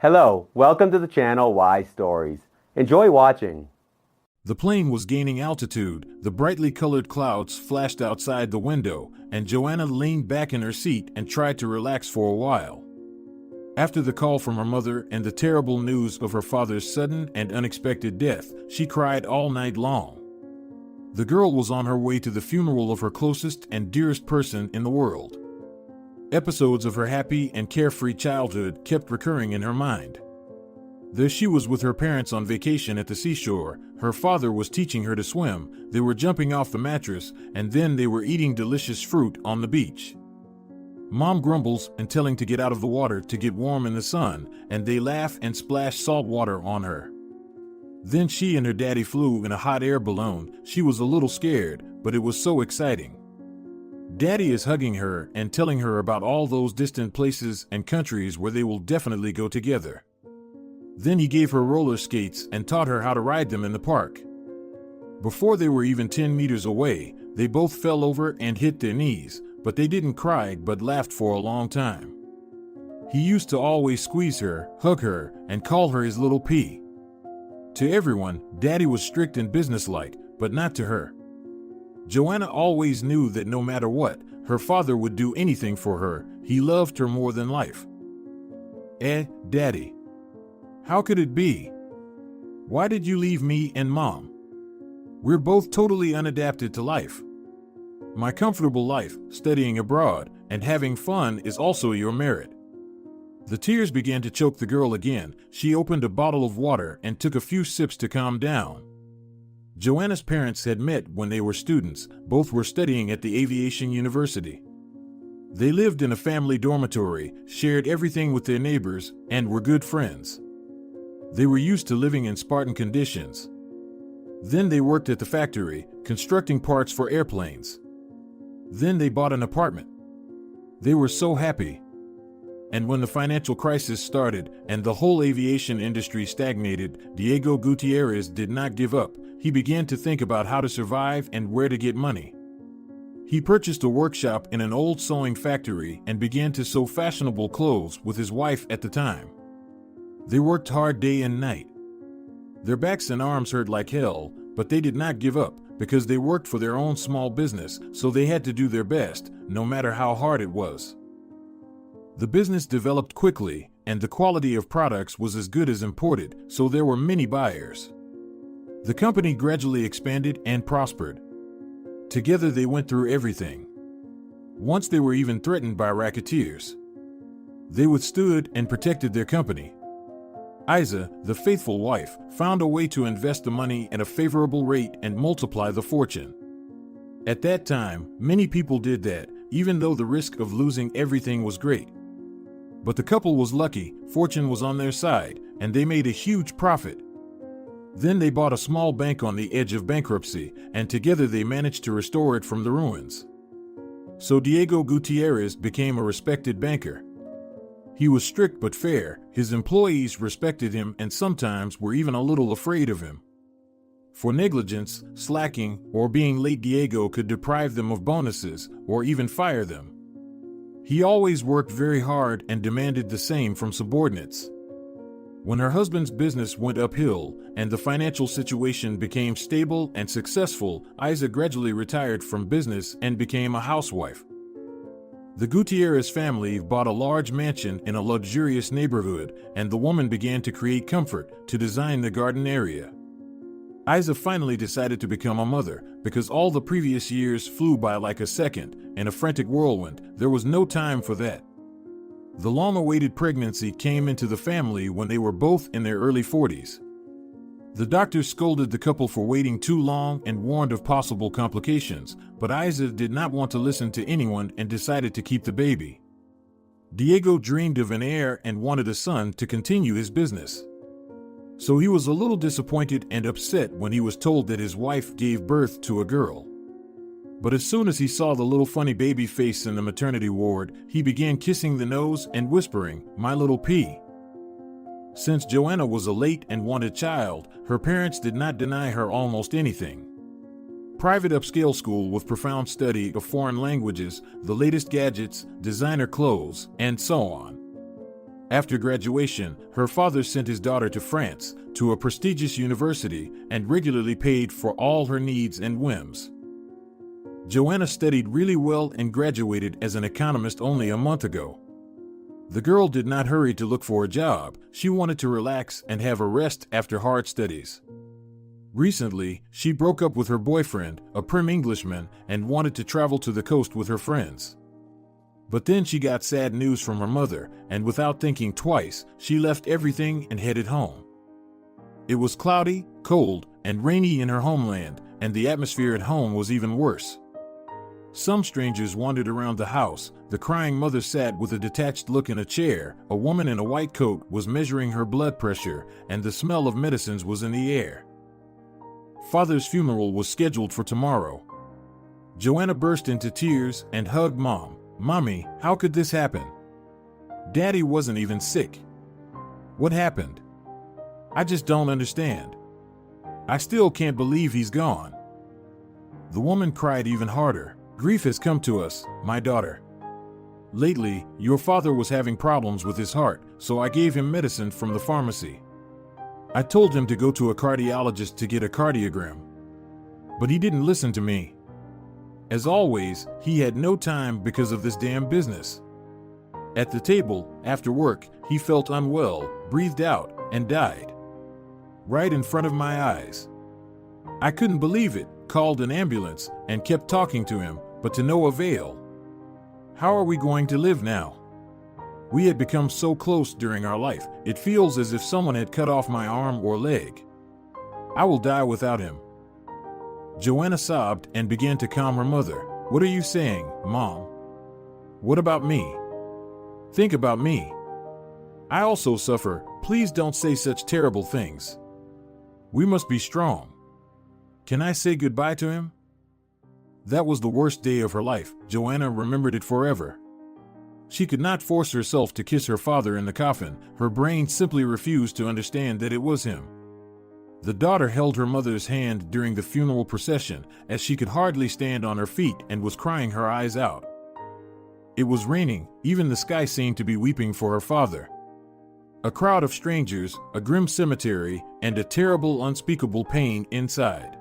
Hello, welcome to the channel Why Stories. Enjoy watching. The plane was gaining altitude, the brightly colored clouds flashed outside the window, and Joanna leaned back in her seat and tried to relax for a while. After the call from her mother and the terrible news of her father's sudden and unexpected death, she cried all night long. The girl was on her way to the funeral of her closest and dearest person in the world. Episodes of her happy and carefree childhood kept recurring in her mind. There she was with her parents on vacation at the seashore. Her father was teaching her to swim, they were jumping off the mattress, and then they were eating delicious fruit on the beach. Mom grumbles and telling to get out of the water to get warm in the sun, and they laugh and splash salt water on her. Then she and her daddy flew in a hot air balloon. She was a little scared, but it was so exciting. Daddy is hugging her and telling her about all those distant places and countries where they will definitely go together. Then he gave her roller skates and taught her how to ride them in the park. Before they were even 10 meters away, they both fell over and hit their knees, but they didn't cry but laughed for a long time. He used to always squeeze her, hug her, and call her his little pea. To everyone, Daddy was strict and businesslike, but not to her. Joanna always knew that no matter what, her father would do anything for her. He loved her more than life. Daddy. How could it be? Why did you leave me and Mom? We're both totally unadapted to life. My comfortable life, studying abroad, and having fun is also your merit. The tears began to choke the girl again. She opened a bottle of water and took a few sips to calm down. Joanna's parents had met when they were students. Both were studying at the aviation university. They lived in a family dormitory, shared everything with their neighbors, and were good friends. They were used to living in Spartan conditions. Then they worked at the factory, constructing parts for airplanes. Then they bought an apartment. They were so happy. And when the financial crisis started and the whole aviation industry stagnated, Diego Gutierrez did not give up. He began to think about how to survive and where to get money. He purchased a workshop in an old sewing factory and began to sew fashionable clothes with his wife at the time. They worked hard day and night. Their backs and arms hurt like hell, but they did not give up because they worked for their own small business, so they had to do their best, no matter how hard it was. The business developed quickly, and the quality of products was as good as imported, so there were many buyers. The company gradually expanded and prospered. Together they went through everything. Once they were even threatened by racketeers. They withstood and protected their company. Isa, the faithful wife, found a way to invest the money at a favorable rate and multiply the fortune. At that time, many people did that, even though the risk of losing everything was great. But the couple was lucky, fortune was on their side, and they made a huge profit. Then they bought a small bank on the edge of bankruptcy, and together they managed to restore it from the ruins. So Diego Gutierrez became a respected banker. He was strict but fair, his employees respected him and sometimes were even a little afraid of him. For negligence, slacking, or being late, Diego could deprive them of bonuses or even fire them. He always worked very hard and demanded the same from subordinates. When her husband's business went uphill and the financial situation became stable and successful, Isa gradually retired from business and became a housewife. The Gutierrez family bought a large mansion in a luxurious neighborhood, and the woman began to create comfort, to design the garden area. Isa finally decided to become a mother, because all the previous years flew by like a second, in a frantic whirlwind. There was no time for that. The long-awaited pregnancy came into the family when they were both in their early 40s. The doctors scolded the couple for waiting too long and warned of possible complications, but Isa did not want to listen to anyone and decided to keep the baby. Diego dreamed of an heir and wanted a son to continue his business. So he was a little disappointed and upset when he was told that his wife gave birth to a girl. But as soon as he saw the little funny baby face in the maternity ward, he began kissing the nose and whispering, "My little pea." Since Joanna was a late and wanted child, her parents did not deny her almost anything. Private upscale school with profound study of foreign languages, the latest gadgets, designer clothes, and so on. After graduation, her father sent his daughter to France, to a prestigious university, and regularly paid for all her needs and whims. Joanna studied really well and graduated as an economist only a month ago. The girl did not hurry to look for a job. She wanted to relax and have a rest after hard studies. Recently, she broke up with her boyfriend, a prim Englishman, and wanted to travel to the coast with her friends. But then she got sad news from her mother, and without thinking twice, she left everything and headed home. It was cloudy, cold, and rainy in her homeland, and the atmosphere at home was even worse. Some strangers wandered around the house. The crying mother sat with a detached look in a chair. A woman in a white coat was measuring her blood pressure, and the smell of medicines was in the air. Father's funeral was scheduled for tomorrow. Joanna burst into tears and hugged Mom. "Mommy, how could this happen? Daddy wasn't even sick. What happened? I just don't understand. I still can't believe he's gone." The woman cried even harder. "Grief has come to us, my daughter. Lately, your father was having problems with his heart, so I gave him medicine from the pharmacy. I told him to go to a cardiologist to get a cardiogram. But he didn't listen to me. As always, he had no time because of this damn business. At the table, after work, he felt unwell, breathed out, and died. Right in front of my eyes. I couldn't believe it, called an ambulance, and kept talking to him, but to no avail. How are we going to live now? We had become so close during our life, it feels as if someone had cut off my arm or leg. I will die without him." Joanna sobbed and began to calm her mother. "What are you saying, Mom? What about me? Think about me. I also suffer. Please don't say such terrible things. We must be strong. Can I say goodbye to him?" That was the worst day of her life. Joanna remembered it forever. She could not force herself to kiss her father in the coffin. Her brain simply refused to understand that it was him. The daughter held her mother's hand during the funeral procession, as she could hardly stand on her feet and was crying her eyes out. It was raining. Even the sky seemed to be weeping for her father. A crowd of strangers, a grim cemetery, and a terrible, unspeakable pain inside.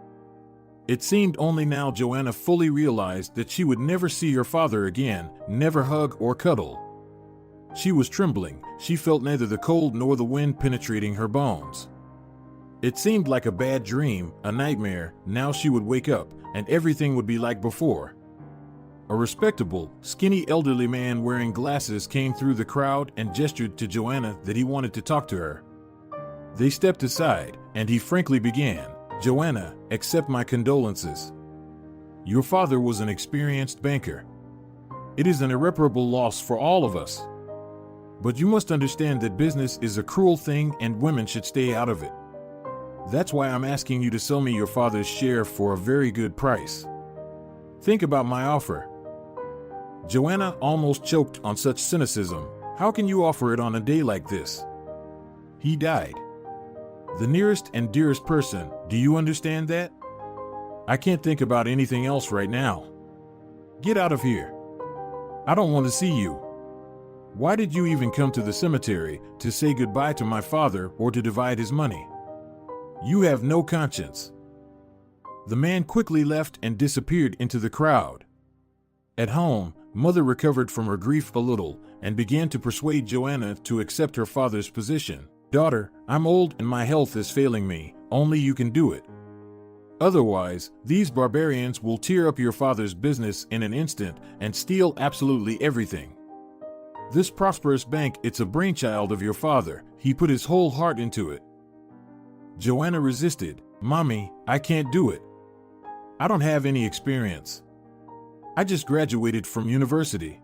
It seemed only now Joanna fully realized that she would never see her father again, never hug or cuddle. She was trembling. She felt neither the cold nor the wind penetrating her bones. It seemed like a bad dream, a nightmare. Now she would wake up, and everything would be like before. A respectable, skinny elderly man wearing glasses came through the crowd and gestured to Joanna that he wanted to talk to her. They stepped aside, and he frankly began. "Joanna, accept my condolences. Your father was an experienced banker. It is an irreparable loss for all of us. But you must understand that business is a cruel thing and women should stay out of it. That's why I'm asking you to sell me your father's share for a very good price. Think about my offer." Joanna almost choked on such cynicism. How can you offer it on a day like this? He died. The nearest and dearest person, do you understand that? I can't think about anything else right now. Get out of here. I don't want to see you. Why did you even come to the cemetery, to say goodbye to my father or to divide his money? You have no conscience." The man quickly left and disappeared into the crowd. At home, Mother recovered from her grief a little and began to persuade Joanna to accept her father's position. "Daughter, I'm old and my health is failing me. Only you can do it. Otherwise, these barbarians will tear up your father's business in an instant and steal absolutely everything. This prosperous bank, it's a brainchild of your father. He put his whole heart into it." Joanna resisted. "Mommy, I can't do it. I don't have any experience. I just graduated from university.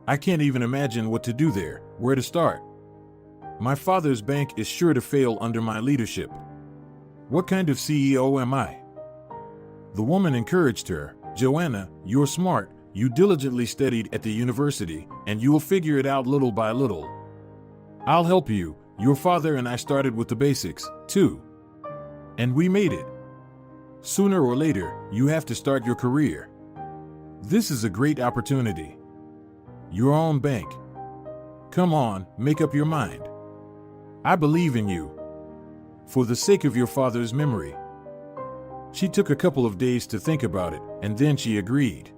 I can't even imagine what to do there, where to start. My father's bank is sure to fail under my leadership. What kind of CEO am I?" The woman encouraged her. "Joanna, you're smart. You diligently studied at the university, and you will figure it out little by little. I'll help you. Your father and I started with the basics, too. And we made it. Sooner or later, you have to start your career. This is a great opportunity. Your own bank. Come on, make up your mind. I believe in you. For the sake of your father's memory. She took a couple of days to think about it, and then she agreed.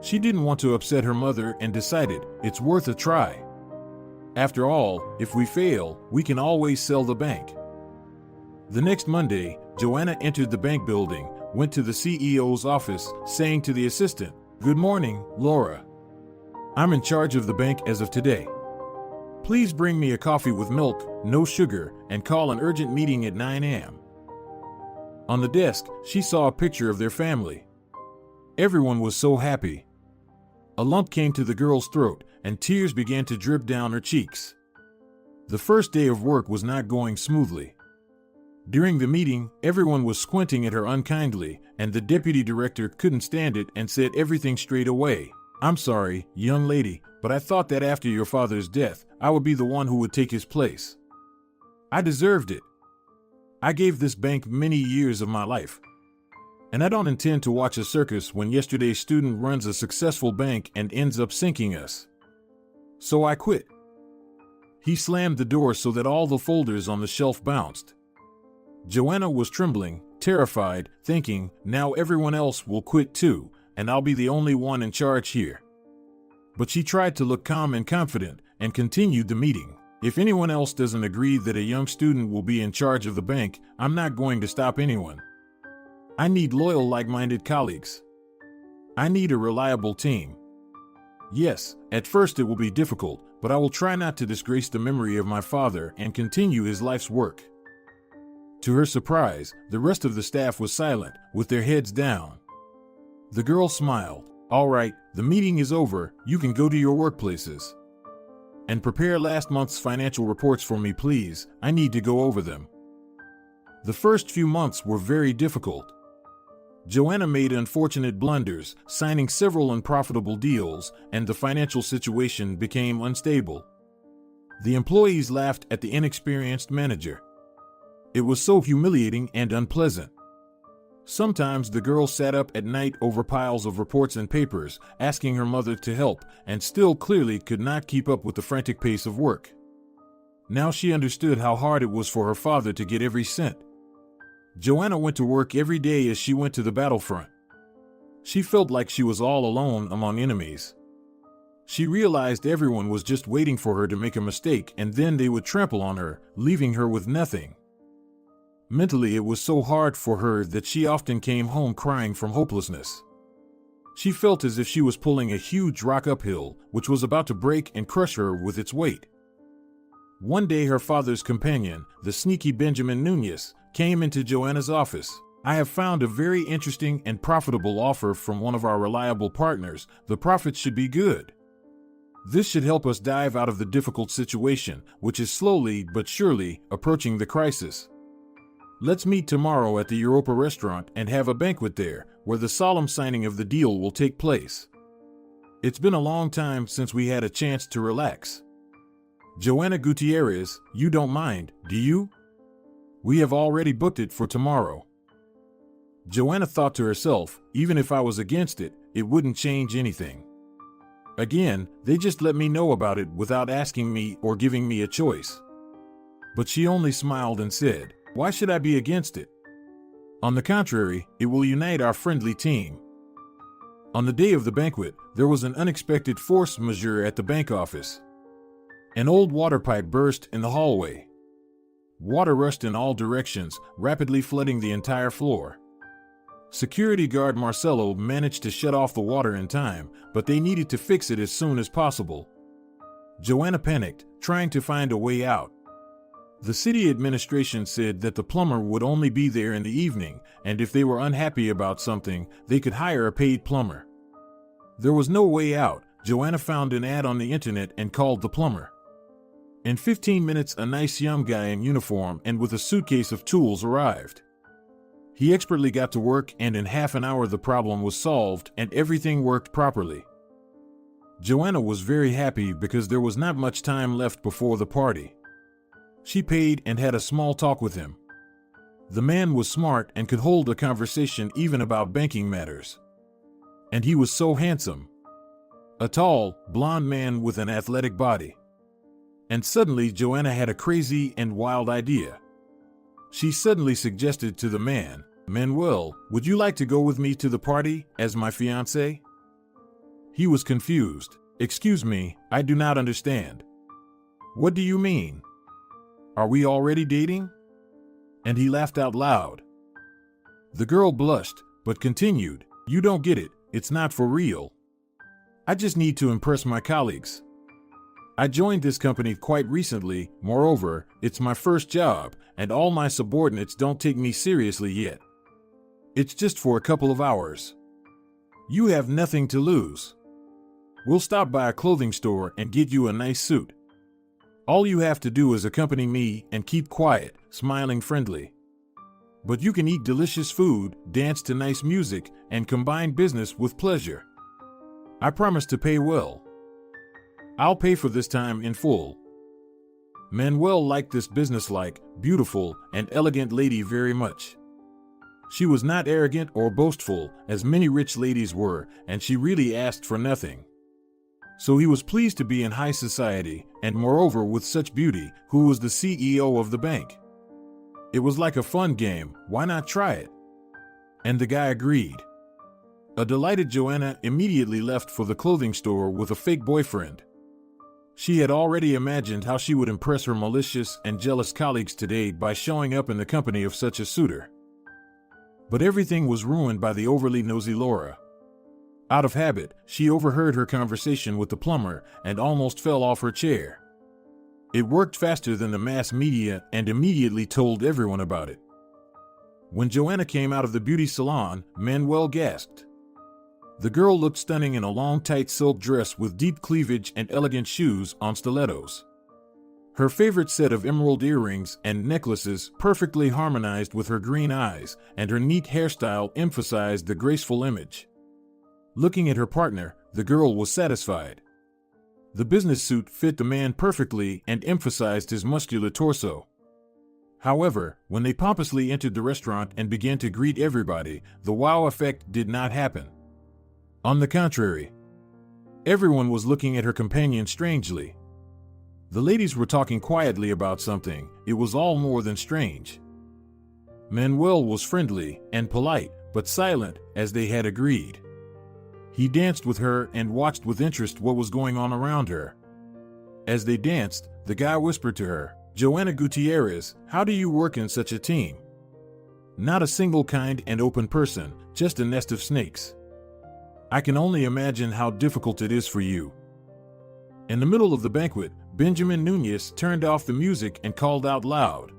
She didn't want to upset her mother and decided it's worth a try. After all, if we fail, we can always sell the bank. The next Monday, Joanna entered the bank building, went to the CEO's office, saying to the assistant, "Good morning, Laura. I'm in charge of the bank as of today. Please bring me a coffee with milk, no sugar, and call an urgent meeting at 9 a.m. On the desk, she saw a picture of their family. Everyone was so happy. A lump came to the girl's throat, and tears began to drip down her cheeks. The first day of work was not going smoothly. During the meeting, everyone was squinting at her unkindly, and the deputy director couldn't stand it and said everything straight away. "I'm sorry, young lady, but I thought that after your father's death, I would be the one who would take his place. I deserved it. I gave this bank many years of my life. And I don't intend to watch a circus when yesterday's student runs a successful bank and ends up sinking us. So I quit." He slammed the door so that all the folders on the shelf bounced. Joanna was trembling, terrified, thinking, now everyone else will quit too, and I'll be the only one in charge here. But she tried to look calm and confident, and continued the meeting. "If anyone else doesn't agree that a young student will be in charge of the bank, I'm not going to stop anyone. I need loyal, like-minded colleagues. I need a reliable team. Yes, at first it will be difficult, but I will try not to disgrace the memory of my father and continue his life's work." To her surprise, the rest of the staff was silent, with their heads down. The girl smiled. "All right, the meeting is over, you can go to your workplaces. And prepare last month's financial reports for me, please, I need to go over them." The first few months were very difficult. Joanna made unfortunate blunders, signing several unprofitable deals, and the financial situation became unstable. The employees laughed at the inexperienced manager. It was so humiliating and unpleasant. Sometimes the girl sat up at night over piles of reports and papers, asking her mother to help, and still clearly could not keep up with the frantic pace of work. Now she understood how hard it was for her father to get every cent. Joanna went to work every day as she went to the battlefront. She felt like she was all alone among enemies. She realized everyone was just waiting for her to make a mistake, and then they would trample on her, leaving her with nothing. Mentally, it was so hard for her that she often came home crying from hopelessness. She felt as if she was pulling a huge rock uphill, which was about to break and crush her with its weight. One day her father's companion, the sneaky Benjamin Nunez, came into Joanna's office. "I have found a very interesting and profitable offer from one of our reliable partners. The profits should be good. This should help us dive out of the difficult situation, which is slowly but surely approaching the crisis. Let's meet tomorrow at the Europa restaurant and have a banquet there, where the solemn signing of the deal will take place. It's been a long time since we had a chance to relax. Joanna Gutierrez, you don't mind, do you? We have already booked it for tomorrow." Joanna thought to herself, even if I was against it, it wouldn't change anything. Again, they just let me know about it without asking me or giving me a choice. But she only smiled and said, "Why should I be against it? On the contrary, it will unite our friendly team." On the day of the banquet, there was an unexpected force majeure at the bank office. An old water pipe burst in the hallway. Water rushed in all directions, rapidly flooding the entire floor. Security guard Marcelo managed to shut off the water in time, but they needed to fix it as soon as possible. Joanna panicked, trying to find a way out. The city administration said that the plumber would only be there in the evening, and if they were unhappy about something, they could hire a paid plumber. There was no way out. Joanna found an ad on the internet and called the plumber. In 15 minutes, a nice young guy in uniform and with a suitcase of tools arrived. He expertly got to work, and in half an hour the problem was solved and everything worked properly. Joanna was very happy because there was not much time left before the party. She paid and had a small talk with him. The man was smart and could hold a conversation even about banking matters. And he was so handsome. A tall, blond man with an athletic body. And suddenly Joanna had a crazy and wild idea. She suddenly suggested to the man, "Manuel, would you like to go with me to the party as my fiancé?" He was confused. "Excuse me, I do not understand. What do you mean? Are we already dating?" And he laughed out loud. The girl blushed, but continued, "You don't get it, it's not for real. I just need to impress my colleagues. I joined this company quite recently, moreover, it's my first job, and all my subordinates don't take me seriously yet. It's just for a couple of hours. You have nothing to lose. We'll stop by a clothing store and get you a nice suit. All you have to do is accompany me and keep quiet, smiling friendly. But you can eat delicious food, dance to nice music, and combine business with pleasure. I promise to pay well. I'll pay for this time in full." Manuel liked this businesslike, beautiful, and elegant lady very much. She was not arrogant or boastful, as many rich ladies were, and she really asked for nothing. So he was pleased to be in high society, and moreover with such beauty, who was the CEO of the bank. It was like a fun game, why not try it? And the guy agreed. A delighted Joanna immediately left for the clothing store with a fake boyfriend. She had already imagined how she would impress her malicious and jealous colleagues today by showing up in the company of such a suitor. But everything was ruined by the overly nosy Laura. Out of habit, she overheard her conversation with the plumber and almost fell off her chair. It worked faster than the mass media and immediately told everyone about it. When Joanna came out of the beauty salon, Manuel gasped. The girl looked stunning in a long tight silk dress with deep cleavage and elegant shoes on stilettos. Her favorite set of emerald earrings and necklaces perfectly harmonized with her green eyes, and her neat hairstyle emphasized the graceful image. Looking at her partner, the girl was satisfied. The business suit fit the man perfectly and emphasized his muscular torso. However, when they pompously entered the restaurant and began to greet everybody, the wow effect did not happen. On the contrary, everyone was looking at her companion strangely. The ladies were talking quietly about something. It was all more than strange. Manuel was friendly and polite, but silent, as they had agreed. He danced with her and watched with interest what was going on around her. As they danced, the guy whispered to her, "Joanna Gutierrez, how do you work in such a team? Not a single kind and open person, just a nest of snakes. I can only imagine how difficult it is for you." In the middle of the banquet, Benjamin Nunez turned off the music and called out loud,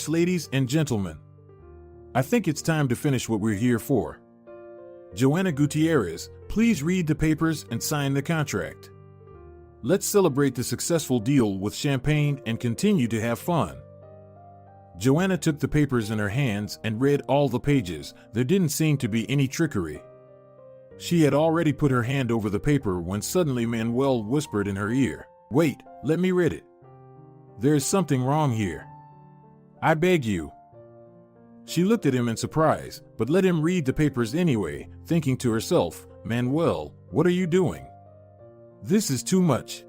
"Ladies and gentlemen, I think it's time to finish what we're here for. Joanna Gutierrez, please read the papers and sign the contract. Let's celebrate the successful deal with champagne and continue to have fun." Joanna took the papers in her hands and read all the pages. There didn't seem to be any trickery. She had already put her hand over the paper when suddenly Manuel whispered in her ear, "Wait, let me read it. There is something wrong here. I beg you." She looked at him in surprise, but let him read the papers anyway, thinking to herself, "Manuel, what are you doing? This is too much.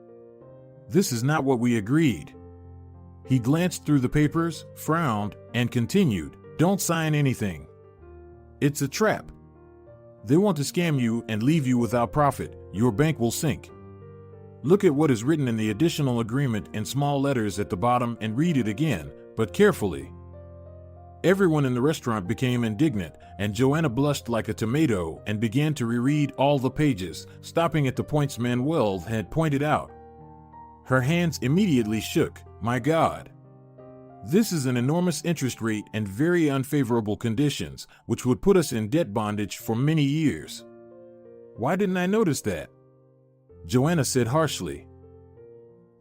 This is not what we agreed." He glanced through the papers, frowned, and continued, "Don't sign anything. It's a trap. They want to scam you and leave you without profit. Your bank will sink. Look at what is written in the additional agreement in small letters at the bottom and read it again, but carefully." Everyone in the restaurant became indignant, and Joanna blushed like a tomato and began to reread all the pages, stopping at the points Manuel had pointed out. Her hands immediately shook. My God! This is an enormous interest rate and very unfavorable conditions, which would put us in debt bondage for many years. Why didn't I notice that? Joanna said harshly.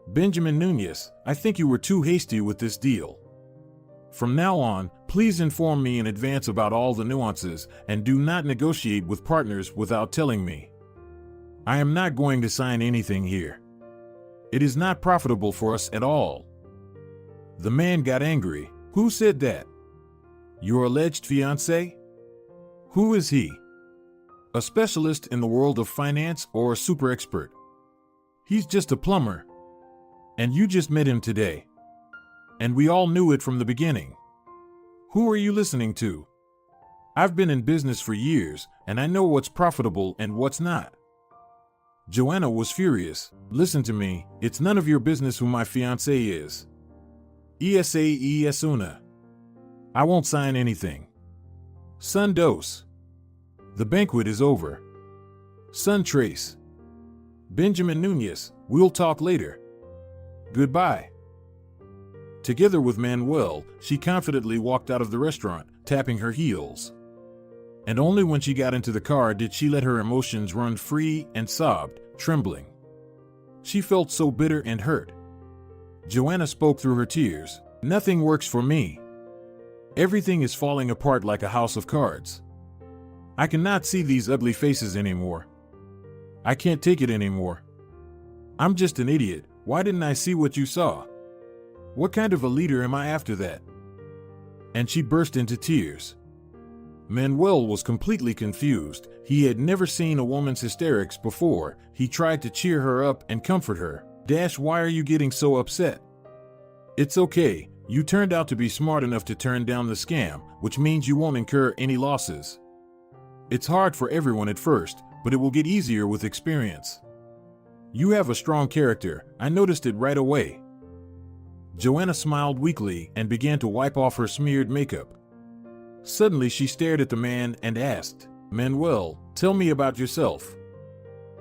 Benjamin Nunez, I think you were too hasty with this deal. From now on, please inform me in advance about all the nuances and do not negotiate with partners without telling me. I am not going to sign anything here. It is not profitable for us at all. The man got angry. Who said that? Your alleged fiancé? Who is he? A specialist in the world of finance or a super expert? He's just a plumber. And you just met him today. And we all knew it from the beginning. Who are you listening to? I've been in business for years, and I know what's profitable and what's not. Joanna was furious. Listen to me, it's none of your business who my fiancé is. Esa es una. I won't sign anything. Son dos. The banquet is over. Son tres. Benjamin Nunez, we'll talk later. Goodbye. Together with Manuel, she confidently walked out of the restaurant, tapping her heels. And only when she got into the car did she let her emotions run free and sobbed, trembling. She felt so bitter and hurt. Joanna spoke through her tears. Nothing works for me. Everything is falling apart like a house of cards. I cannot see these ugly faces anymore. I can't take it anymore. I'm just an idiot. Why didn't I see what you saw? What kind of a leader am I after that? And she burst into tears. Manuel was completely confused. He had never seen a woman's hysterics before. He tried to cheer her up and comfort her. Why are you getting so upset? It's okay. You turned out to be smart enough to turn down the scam, which means you won't incur any losses. It's hard for everyone at first, but it will get easier with experience. You have a strong character. I noticed it right away. Joanna smiled weakly and began to wipe off her smeared makeup. Suddenly she stared at the man and asked, Manuel, tell me about yourself.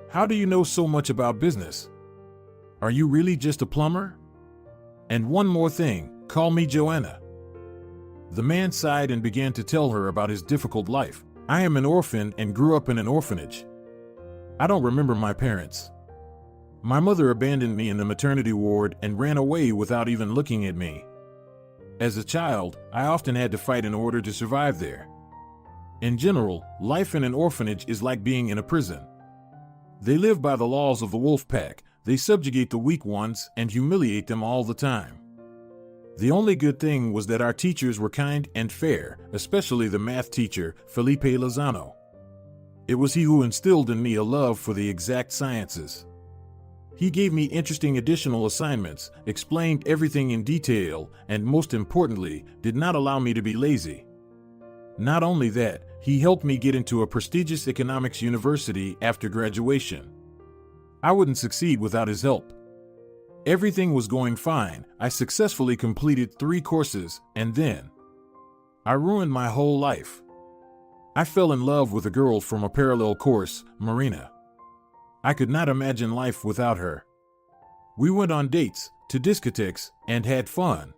How do you know so much about business? Are you really just a plumber? And one more thing, call me Joanna. The man sighed and began to tell her about his difficult life. I am an orphan and grew up in an orphanage. I don't remember my parents. My mother abandoned me in the maternity ward and ran away without even looking at me. As a child, I often had to fight in order to survive there. In general, life in an orphanage is like being in a prison. They live by the laws of the wolf pack. They subjugate the weak ones and humiliate them all the time. The only good thing was that our teachers were kind and fair, especially the math teacher, Felipe Lozano. It was he who instilled in me a love for the exact sciences. He gave me interesting additional assignments, explained everything in detail, and most importantly, did not allow me to be lazy. Not only that, he helped me get into a prestigious economics university after graduation. I wouldn't succeed without his help. Everything was going fine. I successfully completed 3 courses, and then I ruined my whole life. I fell in love with a girl from a parallel course, Marina. I could not imagine life without her. We went on dates, to discotheques, and had fun.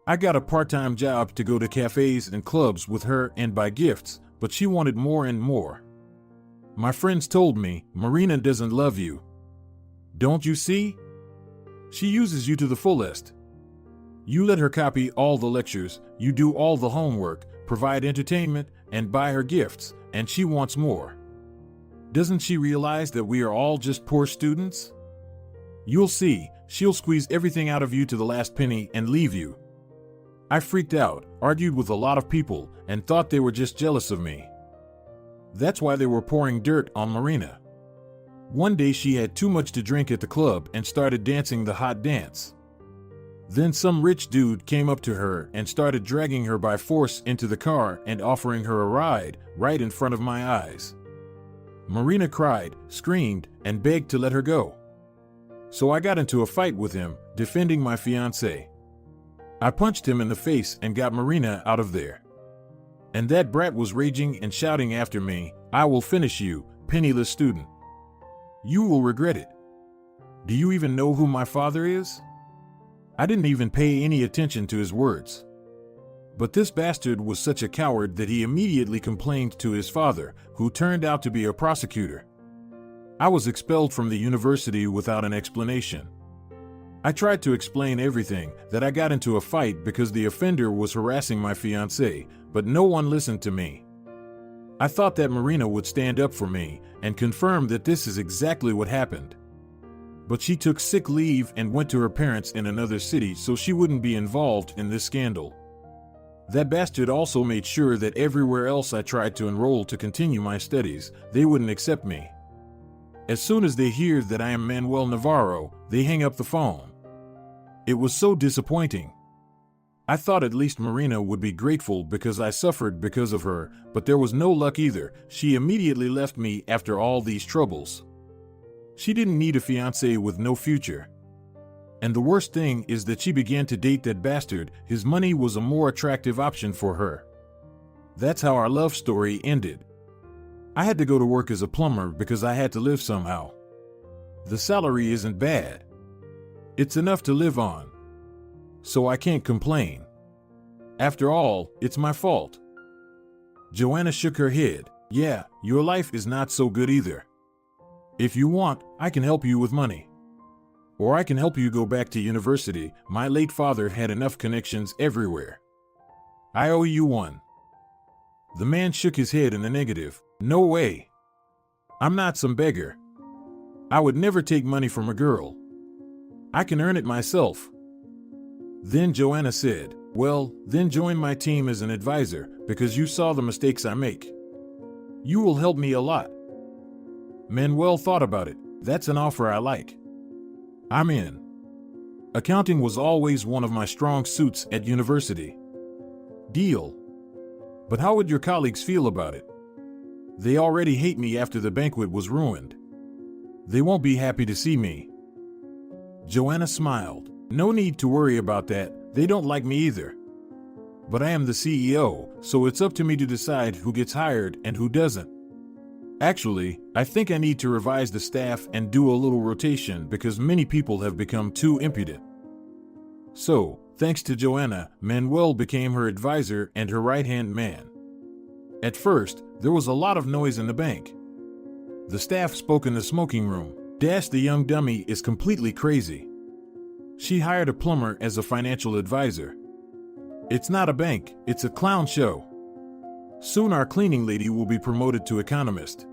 I got a part-time job to go to cafes and clubs with her and buy gifts, but she wanted more and more. My friends told me, Marina doesn't love you. Don't you see? She uses you to the fullest. You let her copy all the lectures, you do all the homework, provide entertainment, and buy her gifts, and she wants more. Doesn't she realize that we are all just poor students? You'll see, she'll squeeze everything out of you to the last penny and leave you. I freaked out, argued with a lot of people, and thought they were just jealous of me. That's why they were pouring dirt on Marina. One day she had too much to drink at the club and started dancing the hot dance. Then some rich dude came up to her and started dragging her by force into the car and offering her a ride right in front of my eyes. Marina cried, screamed, and begged to let her go. So I got into a fight with him, defending my fiancé. I punched him in the face and got Marina out of there. And that brat was raging and shouting after me, I will finish you, penniless student. You will regret it. Do you even know who my father is? I didn't even pay any attention to his words. But this bastard was such a coward that he immediately complained to his father, who turned out to be a prosecutor. I was expelled from the university without an explanation. I tried to explain everything, that I got into a fight because the offender was harassing my fiancé, but no one listened to me. I thought that Marina would stand up for me and confirm that this is exactly what happened. But she took sick leave and went to her parents in another city so she wouldn't be involved in this scandal. That bastard also made sure that everywhere else I tried to enroll to continue my studies, they wouldn't accept me. As soon as they hear that I am Manuel Navarro, they hang up the phone. It was so disappointing. I thought at least Marina would be grateful because I suffered because of her, but there was no luck either. She immediately left me after all these troubles. She didn't need a fiancé with no future. And the worst thing is that she began to date that bastard. His money was a more attractive option for her. That's how our love story ended. I had to go to work as a plumber because I had to live somehow. The salary isn't bad. It's enough to live on. So I can't complain. After all, it's my fault. Joanna shook her head. Yeah, your life is not so good either. If you want, I can help you with money. Or I can help you go back to university. My late father had enough connections everywhere. I owe you one. The man shook his head in the negative. No way. I'm not some beggar. I would never take money from a girl. I can earn it myself. Then Joanna said, well, then join my team as an advisor, because you saw the mistakes I make. You will help me a lot. Manuel thought about it. That's an offer I like. I'm in. Accounting was always one of my strong suits at university. Deal. But how would your colleagues feel about it? They already hate me after the banquet was ruined. They won't be happy to see me. Joanna smiled. No need to worry about that. They don't like me either. But I am the CEO, so it's up to me to decide who gets hired and who doesn't. Actually, I think I need to revise the staff and do a little rotation because many people have become too impudent. So, thanks to Joanna, Manuel became her advisor and her right-hand man. At first, there was a lot of noise in the bank. The staff spoke in the smoking room. Dash, the young dummy is completely crazy. She hired a plumber as a financial advisor. It's not a bank, it's a clown show. Soon our cleaning lady will be promoted to economist.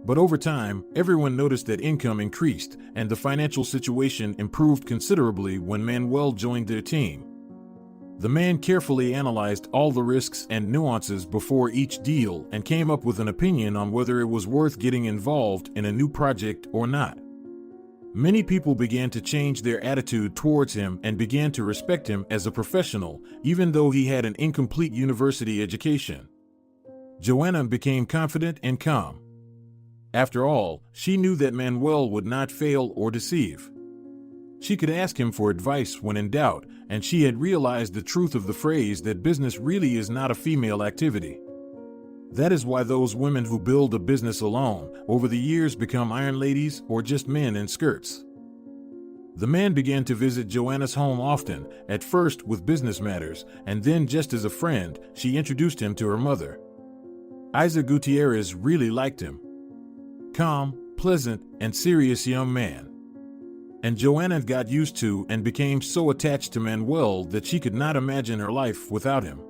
But over time, everyone noticed that income increased and the financial situation improved considerably when Manuel joined their team. The man carefully analyzed all the risks and nuances before each deal and came up with an opinion on whether it was worth getting involved in a new project or not. Many people began to change their attitude towards him and began to respect him as a professional, even though he had an incomplete university education. Joanna became confident and calm. After all, she knew that Manuel would not fail or deceive. She could ask him for advice when in doubt, and she had realized the truth of the phrase that business really is not a female activity. That is why those women who build a business alone over the years become iron ladies or just men in skirts. The man began to visit Joanna's home often, at first with business matters, and then just as a friend, she introduced him to her mother. Isa Gutierrez really liked him. Calm, pleasant, and serious young man. And Joanna got used to and became so attached to Manuel that she could not imagine her life without him.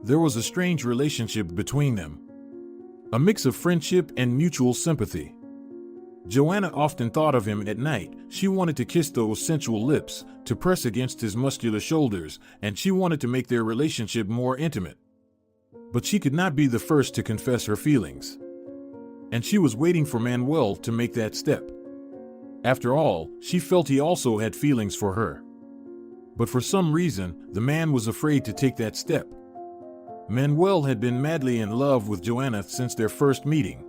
There was a strange relationship between them. A mix of friendship and mutual sympathy. Joanna often thought of him at night. She wanted to kiss those sensual lips, to press against his muscular shoulders, and she wanted to make their relationship more intimate. But she could not be the first to confess her feelings. And she was waiting for Manuel to make that step. After all, she felt he also had feelings for her. But for some reason, the man was afraid to take that step. Manuel had been madly in love with Joanna since their first meeting.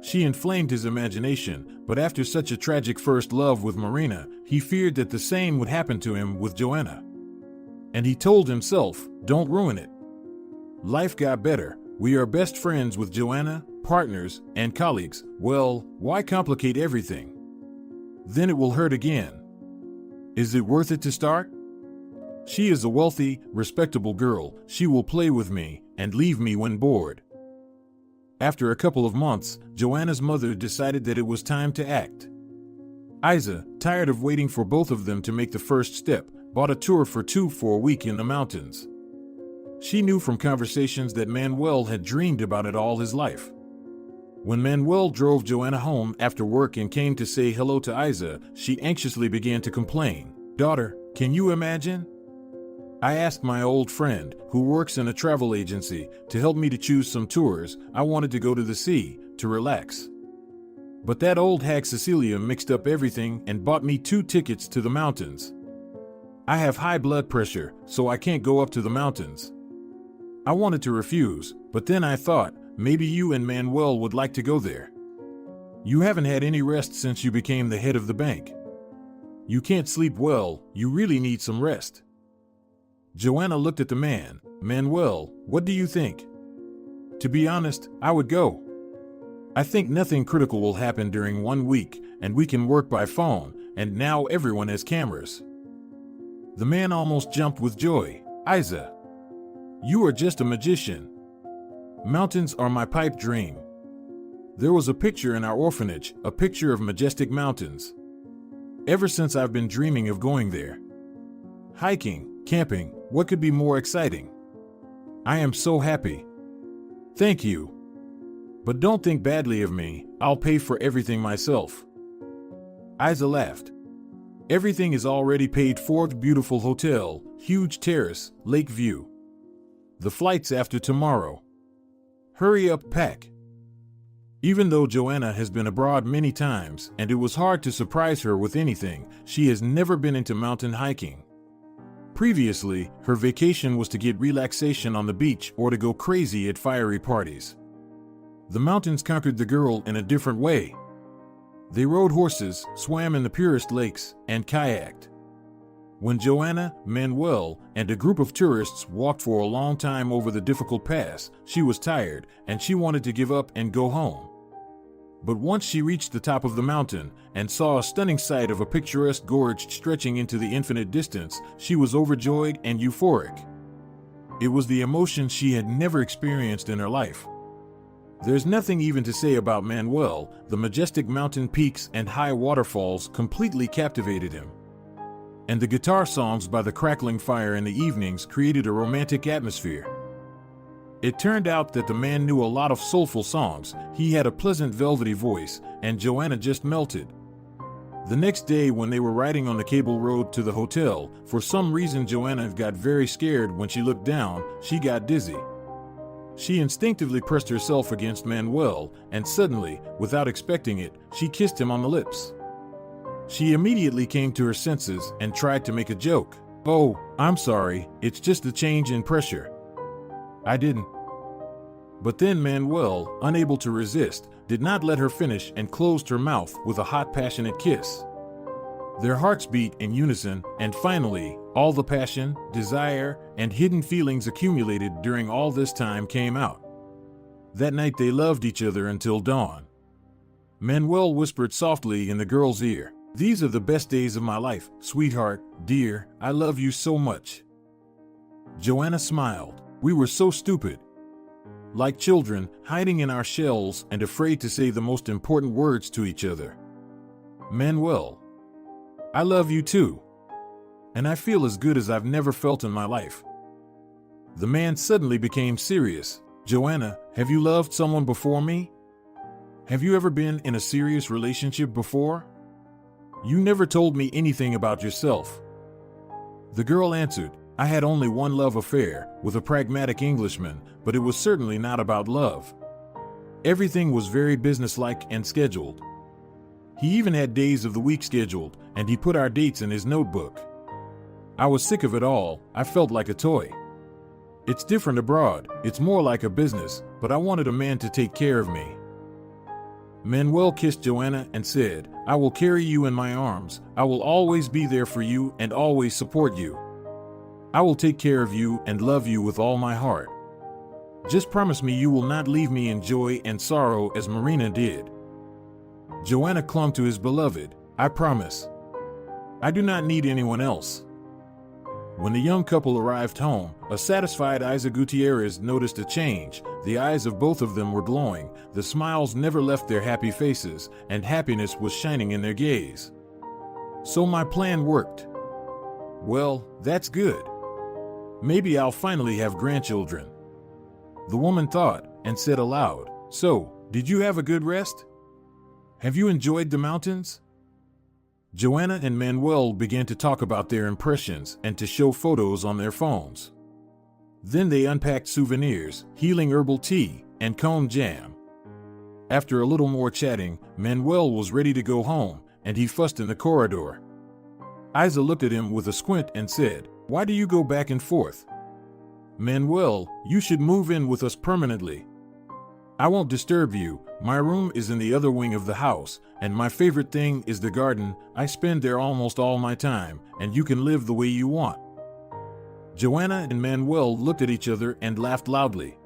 She inflamed his imagination, but after such a tragic first love with Marina, he feared that the same would happen to him with Joanna. And he told himself, don't ruin it. Life got better. We are best friends with Joanna, partners, and colleagues. Well, why complicate everything? Then it will hurt again. Is it worth it to start? She is a wealthy, respectable girl. She will play with me and leave me when bored. After a couple of months, Joanna's mother decided that it was time to act. Isa, tired of waiting for both of them to make the first step, bought a tour for two for a week in the mountains. She knew from conversations that Manuel had dreamed about it all his life. When Manuel drove Joanna home after work and came to say hello to Isa, she anxiously began to complain. Daughter, can you imagine? I asked my old friend, who works in a travel agency, to help me to choose some tours. I wanted to go to the sea, to relax. But that old hag Cecilia mixed up everything and bought me 2 tickets to the mountains. I have high blood pressure, so I can't go up to the mountains. I wanted to refuse, but then I thought, maybe you and Manuel would like to go there. You haven't had any rest since you became the head of the bank. You can't sleep well, you really need some rest. Joanna looked at the man. Manuel, what do you think? To be honest, I would go. I think nothing critical will happen during 1 week, and we can work by phone, and now everyone has cameras. The man almost jumped with joy. Isa, you are just a magician. Mountains are my pipe dream. There was a picture in our orphanage, a picture of majestic mountains. Ever since I've been dreaming of going there. Hiking, camping, what could be more exciting? I am so happy. Thank you. But don't think badly of me, I'll pay for everything myself. Isa laughed. Everything is already paid for. Beautiful hotel, huge terrace, lake view. The flight's after tomorrow. Hurry up, pack. Even though Joanna has been abroad many times and it was hard to surprise her with anything, she has never been into mountain hiking. Previously, her vacation was to get relaxation on the beach or to go crazy at fiery parties. The mountains conquered the girl in a different way. They rode horses, swam in the purest lakes, and kayaked. When Joanna, Manuel, and a group of tourists walked for a long time over the difficult pass, she was tired, and she wanted to give up and go home. But once she reached the top of the mountain and saw a stunning sight of a picturesque gorge stretching into the infinite distance, she was overjoyed and euphoric. It was the emotion she had never experienced in her life. There's nothing even to say about Manuel. The majestic mountain peaks and high waterfalls completely captivated him. And the guitar songs by the crackling fire in the evenings created a romantic atmosphere. It turned out that the man knew a lot of soulful songs, he had a pleasant velvety voice, and Joanna just melted. The next day when they were riding on the cable road to the hotel, for some reason Joanna got very scared when she looked down, she got dizzy. She instinctively pressed herself against Manuel, and suddenly, without expecting it, she kissed him on the lips. She immediately came to her senses and tried to make a joke. Oh, I'm sorry, it's just a change in pressure. I didn't. But then Manuel, unable to resist, did not let her finish and closed her mouth with a hot, passionate kiss. Their hearts beat in unison, and finally, all the passion, desire, and hidden feelings accumulated during all this time came out. That night they loved each other until dawn. Manuel whispered softly in the girl's ear, "These are the best days of my life, sweetheart, dear, I love you so much." Joanna smiled. We were so stupid. Like children, hiding in our shells and afraid to say the most important words to each other. Manuel, I love you too. And I feel as good as I've never felt in my life. The man suddenly became serious. Joanna, have you loved someone before me? Have you ever been in a serious relationship before? You never told me anything about yourself. The girl answered, I had only one love affair with a pragmatic Englishman, but it was certainly not about love. Everything was very businesslike and scheduled. He even had days of the week scheduled, and he put our dates in his notebook. I was sick of it all. I felt like a toy. It's different abroad. It's more like a business, but I wanted a man to take care of me. Manuel kissed Joanna and said, I will carry you in my arms. I will always be there for you and always support you. I will take care of you and love you with all my heart. Just promise me you will not leave me in joy and sorrow as Marina did. Joanna clung to his beloved. I promise. I do not need anyone else. When the young couple arrived home, a satisfied Isa Gutierrez noticed a change. The eyes of both of them were glowing, the smiles never left their happy faces, and happiness was shining in their gaze. So my plan worked. Well, that's good. Maybe I'll finally have grandchildren. The woman thought and said aloud, So, did you have a good rest? Have you enjoyed the mountains? Joanna and Manuel began to talk about their impressions and to show photos on their phones. Then they unpacked souvenirs, healing herbal tea, and cone jam. After a little more chatting, Manuel was ready to go home, and he fussed in the corridor. Isa looked at him with a squint and said, "Why do you go back and forth? Manuel, you should move in with us permanently. I won't disturb you. My room is in the other wing of the house, and my favorite thing is the garden. I spend there almost all my time, and you can live the way you want." Joanna and Manuel looked at each other and laughed loudly.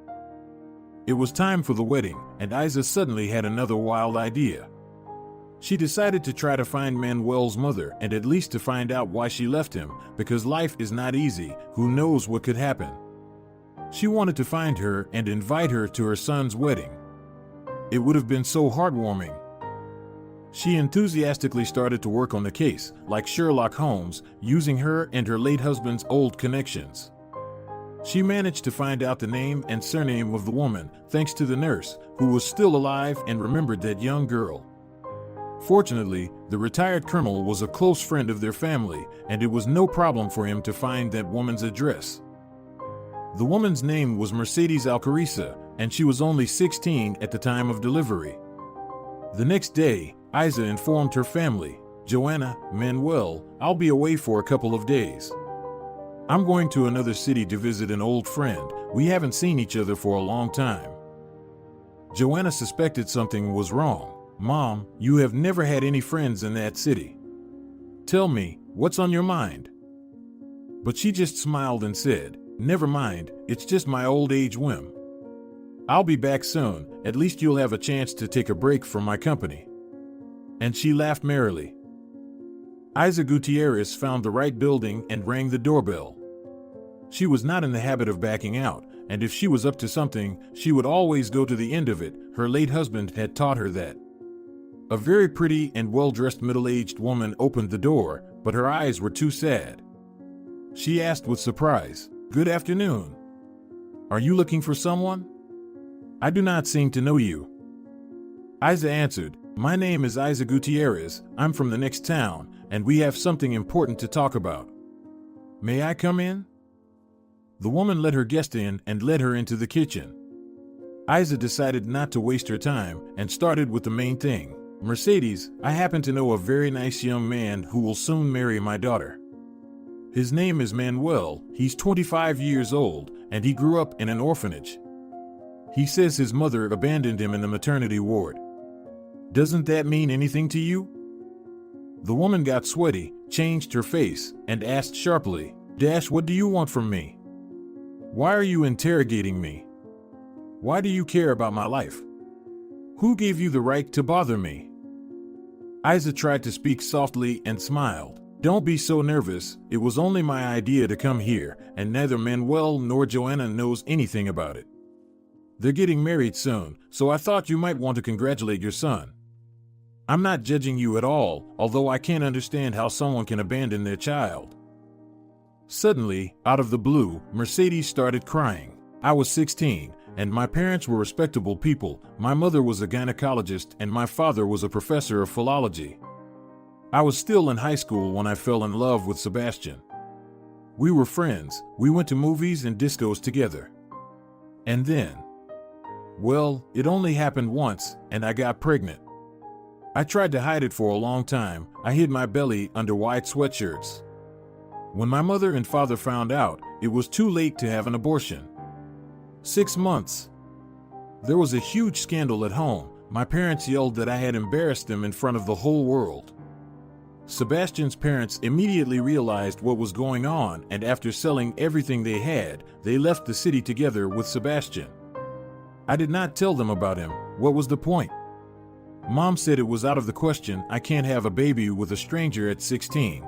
It was time for the wedding, and Isa suddenly had another wild idea. She decided to try to find Manuel's mother and at least to find out why she left him, because life is not easy. Who knows what could happen? She wanted to find her and invite her to her son's wedding. It would have been so heartwarming. She enthusiastically started to work on the case, like Sherlock Holmes, using her and her late husband's old connections. She managed to find out the name and surname of the woman, thanks to the nurse, who was still alive and remembered that young girl. Fortunately, the retired colonel was a close friend of their family, and it was no problem for him to find that woman's address. The woman's name was Mercedes Alcarissa, and she was only 16 at the time of delivery. The next day, Isa informed her family, "Joanna, Manuel, I'll be away for a couple of days. I'm going to another city to visit an old friend. We haven't seen each other for a long time." Joanna suspected something was wrong. "Mom, you have never had any friends in that city. Tell me, what's on your mind?" But she just smiled and said, "Never mind, it's just my old age whim. I'll be back soon, at least you'll have a chance to take a break from my company." And she laughed merrily. Isa Gutierrez found the right building and rang the doorbell. She was not in the habit of backing out, and if she was up to something, she would always go to the end of it. Her late husband had taught her that. A very pretty and well-dressed middle-aged woman opened the door, but her eyes were too sad. She asked with surprise, "Good afternoon. Are you looking for someone? I do not seem to know you." Isa answered, "My name is Isa Gutierrez. I'm from the next town, and we have something important to talk about. May I come in?" The woman let her guest in and led her into the kitchen. Isa decided not to waste her time and started with the main thing. "Mercedes, I happen to know a very nice young man who will soon marry my daughter. His name is Manuel. He's 25 years old, and he grew up in an orphanage. He says his mother abandoned him in the maternity ward. Doesn't that mean anything to you?" The woman got sweaty, changed her face, and asked sharply, "What do you want from me? Why are you interrogating me? Why do you care about my life? Who gave you the right to bother me?" Isa tried to speak softly and smiled. "Don't be so nervous. It was only my idea to come here, and neither Manuel nor Joanna knows anything about it. They're getting married soon, so I thought you might want to congratulate your son. I'm not judging you at all, although I can't understand how someone can abandon their child." Suddenly, out of the blue, Mercedes started crying. "I was 16, and my parents were respectable people. My mother was a gynecologist, and my father was a professor of philology. I was still in high school when I fell in love with Sebastian. We were friends. We went to movies and discos together. And then, well, it only happened once, and I got pregnant. I tried to hide it for a long time. I hid my belly under white sweatshirts. When my mother and father found out, it was too late to have an abortion. 6 months. There was a huge scandal at home. My parents yelled that I had embarrassed them in front of the whole world. Sebastian's parents immediately realized what was going on, and after selling everything they had, they left the city together with Sebastian. I did not tell them about him. What was the point? Mom said it was out of the question. I can't have a baby with a stranger at 16.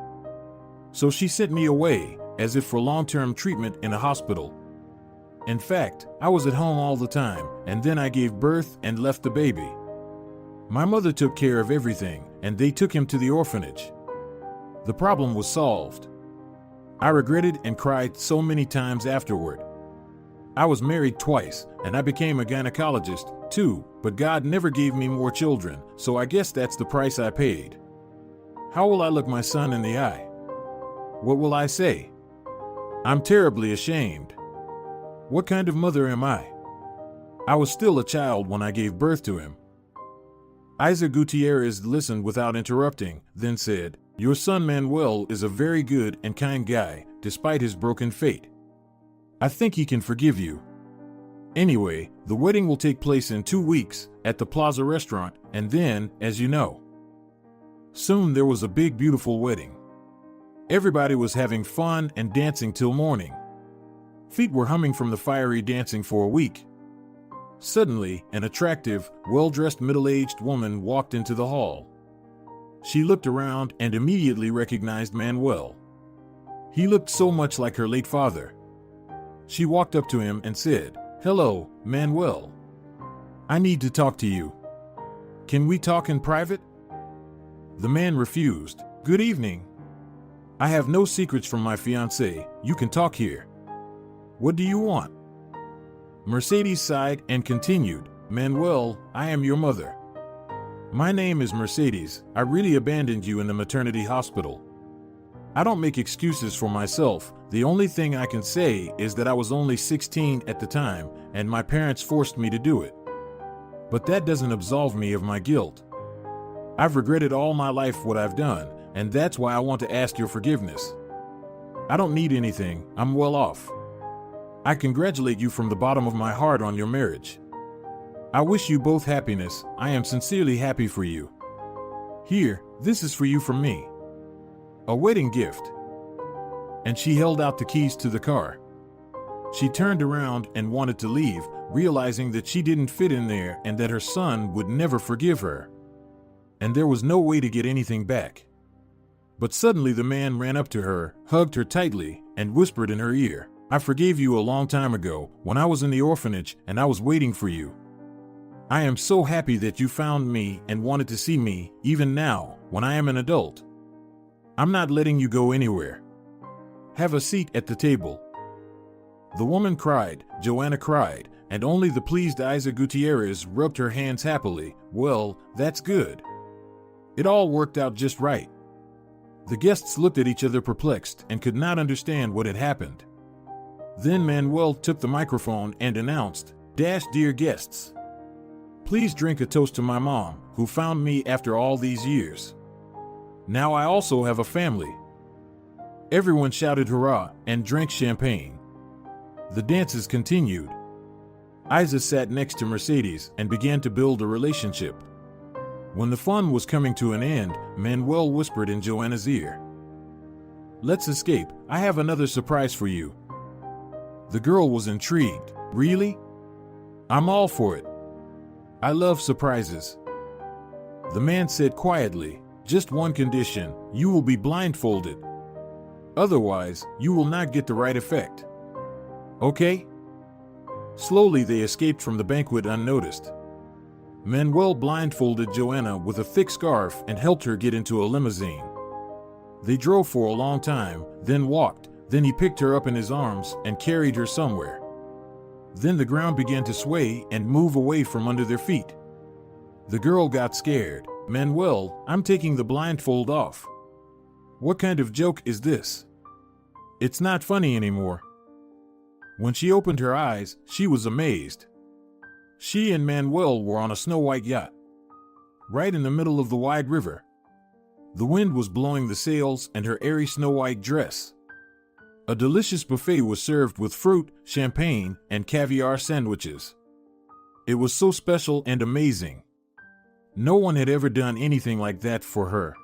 So she sent me away, as if for long-term treatment in a hospital. In fact, I was at home all the time, and then I gave birth and left the baby. My mother took care of everything, and they took him to the orphanage. The problem was solved. I regretted and cried so many times afterward. I was married twice, and I became a gynecologist, too, but God never gave me more children, so I guess that's the price I paid. How will I look my son in the eye? What will I say? I'm terribly ashamed. What kind of mother am I? I was still a child when I gave birth to him. Isa Gutierrez listened without interrupting, then said, "Your son Manuel is a very good and kind guy, despite his broken fate. I think he can forgive you. Anyway, the wedding will take place in 2 weeks at the Plaza restaurant, and then, as you know." Soon there was a big, beautiful wedding. Everybody was having fun and dancing till morning. Feet were humming from the fiery dancing for a week. Suddenly, an attractive, well-dressed middle-aged woman walked into the hall. She looked around and immediately recognized Manuel. He looked so much like her late father. She walked up to him and said, "Hello, Manuel. I need to talk to you. Can we talk in private?" The man refused. "Good evening. I have no secrets from my fiancé. You can talk here. What do you want?" Mercedes sighed and continued, "Manuel, I am your mother. My name is Mercedes. I really abandoned you in the maternity hospital. I don't make excuses for myself. The only thing I can say is that I was only 16 at the time, and my parents forced me to do it. But that doesn't absolve me of my guilt. I've regretted all my life what I've done, and that's why I want to ask your forgiveness. I don't need anything. I'm well off. I congratulate you from the bottom of my heart on your marriage. I wish you both happiness. I am sincerely happy for you. Here, this is for you from me. A wedding gift." And she held out the keys to the car. She turned around and wanted to leave, realizing that she didn't fit in there and that her son would never forgive her. And there was no way to get anything back. But suddenly the man ran up to her, hugged her tightly, and whispered in her ear, "I forgave you a long time ago, when I was in the orphanage and I was waiting for you. I am so happy that you found me and wanted to see me, even now, when I am an adult. I'm not letting you go anywhere. Have a seat at the table." The woman cried, Joanna cried, and only the pleased Isa Gutierrez rubbed her hands happily. "Well, that's good. It all worked out just right." The guests looked at each other perplexed and could not understand what had happened. Then Manuel took the microphone and announced, "Dear guests, please drink a toast to my mom, who found me after all these years. Now I also have a family." Everyone shouted hurrah and drank champagne. The dances continued. Isa sat next to Mercedes and began to build a relationship. When the fun was coming to an end, Manuel whispered in Joanna's ear, "Let's escape. I have another surprise for you." The girl was intrigued. "Really? I'm all for it. I love surprises." The man said quietly, "Just one condition, you will be blindfolded. Otherwise, you will not get the right effect. Okay?" Slowly they escaped from the banquet unnoticed. Manuel blindfolded Joanna with a thick scarf and helped her get into a limousine. They drove for a long time, then walked, then he picked her up in his arms and carried her somewhere. Then the ground began to sway and move away from under their feet. The girl got scared. "Manuel, I'm taking the blindfold off. What kind of joke is this? It's not funny anymore." When she opened her eyes, she was amazed. She and Manuel were on a snow-white yacht, right in the middle of the wide river. The wind was blowing the sails and her airy snow-white dress. A delicious buffet was served with fruit, champagne, and caviar sandwiches. It was so special and amazing. No one had ever done anything like that for her.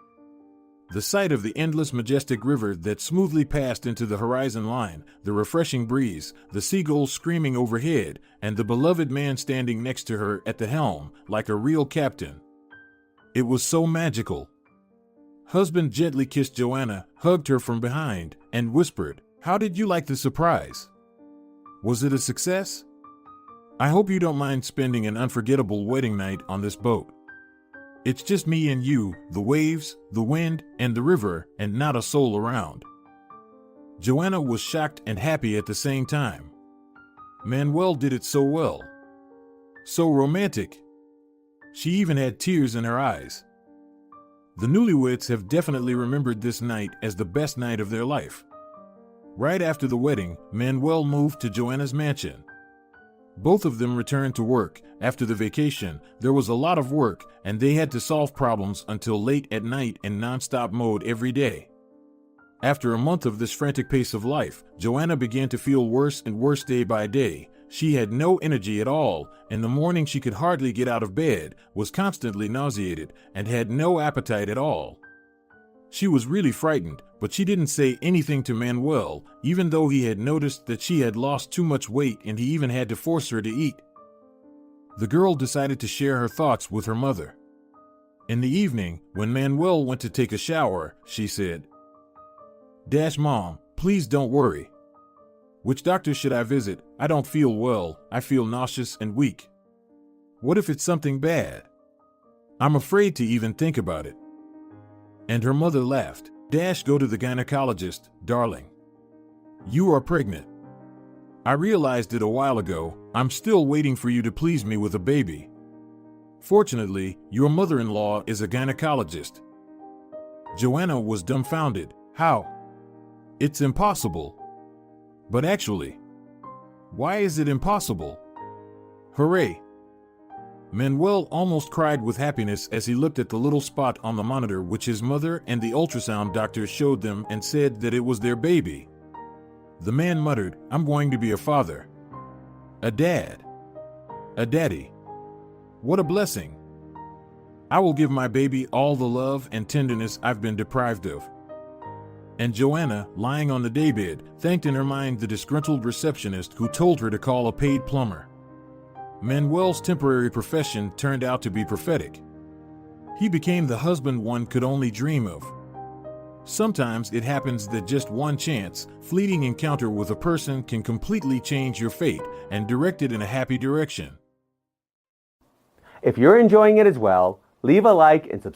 The sight of the endless majestic river that smoothly passed into the horizon line, the refreshing breeze, the seagulls screaming overhead, and the beloved man standing next to her at the helm, like a real captain. It was so magical. Husband gently kissed Joanna, hugged her from behind, and whispered, "How did you like the surprise? Was it a success? I hope you don't mind spending an unforgettable wedding night on this boat. It's just me and you, the waves, the wind, and the river, and not a soul around." Joanna was shocked and happy at the same time. Manuel did it so well. So romantic. She even had tears in her eyes. The newlyweds have definitely remembered this night as the best night of their life. Right after the wedding, Manuel moved to Joanna's mansion. Both of them returned to work. After the vacation, there was a lot of work, and they had to solve problems until late at night in non-stop mode every day. After a month of this frantic pace of life, Joanna began to feel worse and worse day by day. She had no energy at all. In the morning she could hardly get out of bed, was constantly nauseated, and had no appetite at all. She was really frightened, but she didn't say anything to Manuel, even though he had noticed that she had lost too much weight and he even had to force her to eat. The girl decided to share her thoughts with her mother. In the evening, when Manuel went to take a shower, she said, Mom, please don't worry. Which doctor should I visit? I don't feel well. I feel nauseous and weak. What if it's something bad? I'm afraid to even think about it. And her mother laughed. Go to the gynecologist, darling. You are pregnant. I realized it a while ago. I'm still waiting for you to please me with a baby. Fortunately, your mother-in-law is a gynecologist. Joanna was dumbfounded. How? It's impossible. But actually, why is it impossible? Hooray! Manuel almost cried with happiness as he looked at the little spot on the monitor which his mother and the ultrasound doctor showed them and said that it was their baby. The man muttered, I'm going to be a father. A dad. A daddy. What a blessing. I will give my baby all the love and tenderness I've been deprived of. And Joanna, lying on the daybed, thanked in her mind the disgruntled receptionist who told her to call a paid plumber. Manuel's temporary profession turned out to be prophetic. He became the husband one could only dream of. Sometimes it happens that just one chance, fleeting encounter with a person can completely change your fate and direct it in a happy direction. If you're enjoying it as well, leave a like and subscribe.